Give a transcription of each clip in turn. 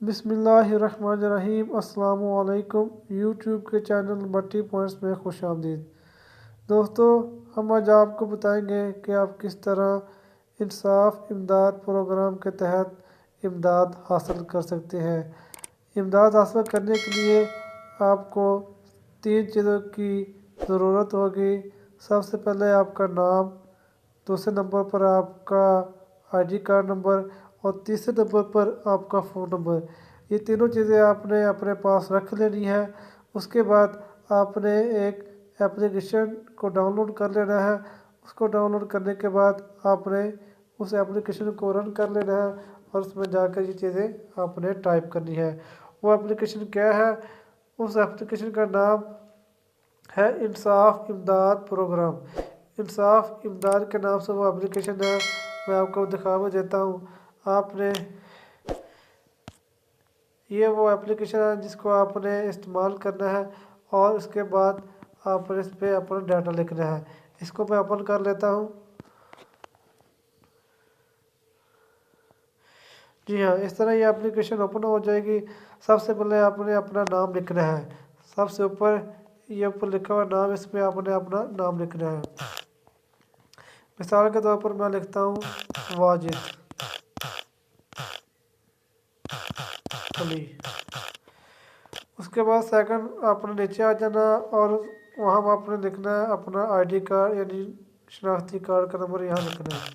بسم اللہ الرحمن الرحیم۔ السلام علیکم۔ یوٹیوب کے چینل بٹی پوائنٹس میں خوش آمدید۔ دوستو، ہم آج آپ کو بتائیں گے کہ آپ کس طرح انصاف امداد پروگرام کے تحت امداد حاصل کر سکتے ہیں۔ امداد حاصل کرنے کے لیے آپ کو 3 چیزوں کی ضرورت ہوگی۔ سب سے پہلے آپ کا نام، دوسرے نمبر پر آپ کا ID کارڈ نمبر اور تیسرے نمبر پر آپ کا فون نمبر۔ یہ تینوں چیزیں آپ نے اپنے پاس رکھ لینی ہے۔ اس کے بعد آپ نے ایک اپلیکیشن کو ڈاؤن لوڈ کر لینا ہے۔ اس کو ڈاؤن لوڈ کرنے کے بعد آپ نے اس اپلیکیشن کو رن کر لینا ہے اور اس میں جا کر یہ چیزیں آپ نے ٹائپ کرنی ہے۔ وہ اپلیکیشن کیا ہے؟ اس اپلیکیشن کا نام ہے انصاف امداد پروگرام۔ انصاف امداد کے نام سے وہ اپلیکیشن ہے۔ میں آپ کو دکھا بھی دیتا ہوں۔ آپ نے یہ وہ اپلیکیشن ہے جس کو آپ نے استعمال کرنا ہے اور اس کے بعد آپ نے اس پہ اپنا ڈاٹا لکھنا ہے۔ اس کو میں اوپن کر لیتا ہوں۔ جی ہاں، اس طرح یہ اپلیکیشن اوپن ہو جائے گی۔ سب سے پہلے آپ نے اپنا نام لکھنا ہے۔ سب سے اوپر یہ اوپر لکھا ہوا نام، اس میں آپ نے اپنا نام لکھنا ہے۔ مثال کے طور پر میں لکھتا ہوں واجد علی۔ اس کے بعد سیکنڈ آپ نے نیچے آ جانا اور وہاں آپ نے لکھنا ہے اپنا ID کارڈ یعنی شناختی کارڈ کا نمبر یہاں لکھنا ہے۔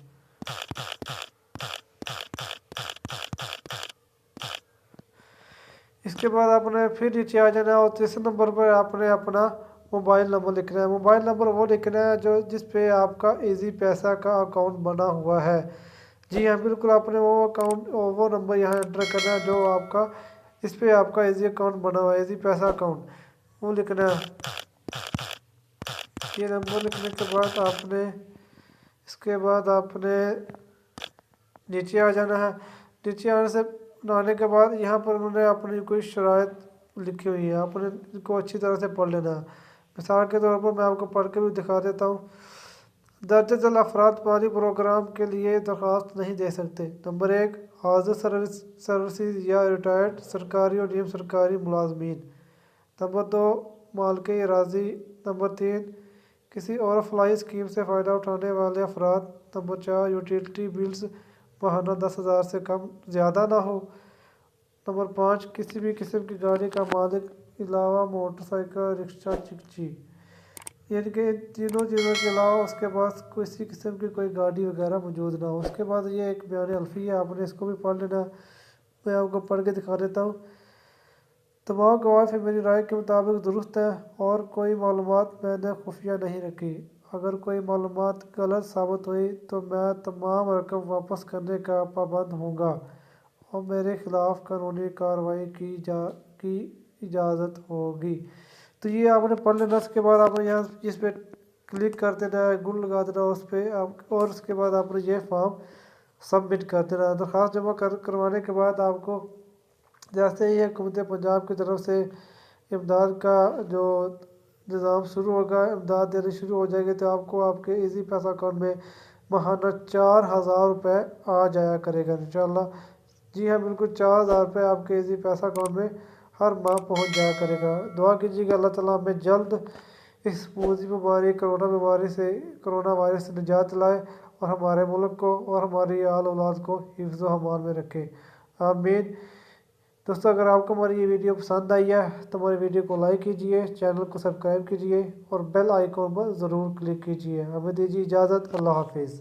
اس کے بعد آپ نے پھر نیچے آ جانا اور تیسرے نمبر پر آپ نے اپنا موبائل نمبر لکھنا ہے۔ موبائل نمبر وہ لکھنا ہے جس پہ آپ کا ایزی پیسہ کا اکاؤنٹ بنا ہوا ہے۔ جی ہاں، بالکل آپ نے وہ نمبر یہاں انٹر کرنا ہے جو آپ کا اس پہ آپ کا ایزی اکاؤنٹ بنا ہوا ہے، ایزی پیسہ اکاؤنٹ وہ لکھنا ہے۔ یہ نمبر لکھنے کے بعد آپ نے نیچے آ جانا ہے۔ نیچے آنے کے بعد یہاں پر انہوں نے اپنی کوئی شرائط لکھی ہوئی ہے، آپ نے ان کو اچھی طرح سے پڑھ لینا ہے۔ مثال کے طور پر میں آپ کو پڑھ کے بھی دکھا دیتا ہوں۔ درج ذیل افراد مالی پروگرام کے لیے درخواست نہیں دے سکتے۔ نمبر 1، حاضر سروسز یا ریٹائرڈ سرکاری اور نیم سرکاری ملازمین۔ نمبر 2، مالک اراضی۔ نمبر 3، کسی اور فلاحی اسکیم سے فائدہ اٹھانے والے افراد۔ نمبر 4، یوٹیلٹی بلز ماہانہ 10,000 سے کم زیادہ نہ ہو۔ نمبر 5، کسی بھی قسم کی گاڑی کا مالک علاوہ موٹر سائیکل، رکشہ، چکچی۔ یعنی کہ ان تینوں چیزوں کے علاوہ اس کے پاس کسی قسم کی کوئی گاڑی وغیرہ موجود نہ ہو۔ اس کے بعد یہ ایک بیان الفی ہے، آپ نے اس کو بھی پڑھ لینا۔ میں آپ کو پڑھ کے دکھا دیتا ہوں۔ تمام قواعد میری رائے کے مطابق درست ہیں اور کوئی معلومات میں نے خفیہ نہیں رکھی۔ اگر کوئی معلومات غلط ثابت ہوئی تو میں تمام رقم واپس کرنے کا پابند ہوں گا اور میرے خلاف قانونی کارروائی کی اجازت ہوگی۔ تو یہ آپ نے پڑھ لینا۔ اس کے بعد آپ نے یہاں اس پہ کلک کر دینا ہے، گل لگا دینا اس پہ، اور اس کے بعد آپ نے یہ فارم سبمٹ کر دینا ہے۔ درخواست جمع کروانے کے بعد آپ کو جیسے ہی حکومت پنجاب کی طرف سے امداد کا جو نظام شروع ہوگا، امداد دینی شروع ہو جائے گی، تو آپ کو آپ کے ایزی پیسہ اکاؤنٹ میں ماہانہ 4,000 روپے آ جایا کرے گا انشاءاللہ۔ جی ہاں، بالکل 4,000 روپے آپ کے ایزی پیسہ اکاؤنٹ میں ہر ماہ پہنچ جایا کرے گا۔ دعا کیجیے گا اللہ تعالیٰ ہمیں جلد اس موذی بیماری کرونا وائرس سے نجات دلائے اور ہمارے ملک کو اور ہماری آل اولاد کو حفظ و امان میں رکھے، آمین۔ دوستو، اگر آپ کو ہماری یہ ویڈیو پسند آئی ہے تو ہماری ویڈیو کو لائک کیجیے، چینل کو سبسکرائب کیجیے اور بیل آئیکن پر ضرور کلک کیجیے۔ ہمیں دیجیے اجازت۔ اللہ حافظ۔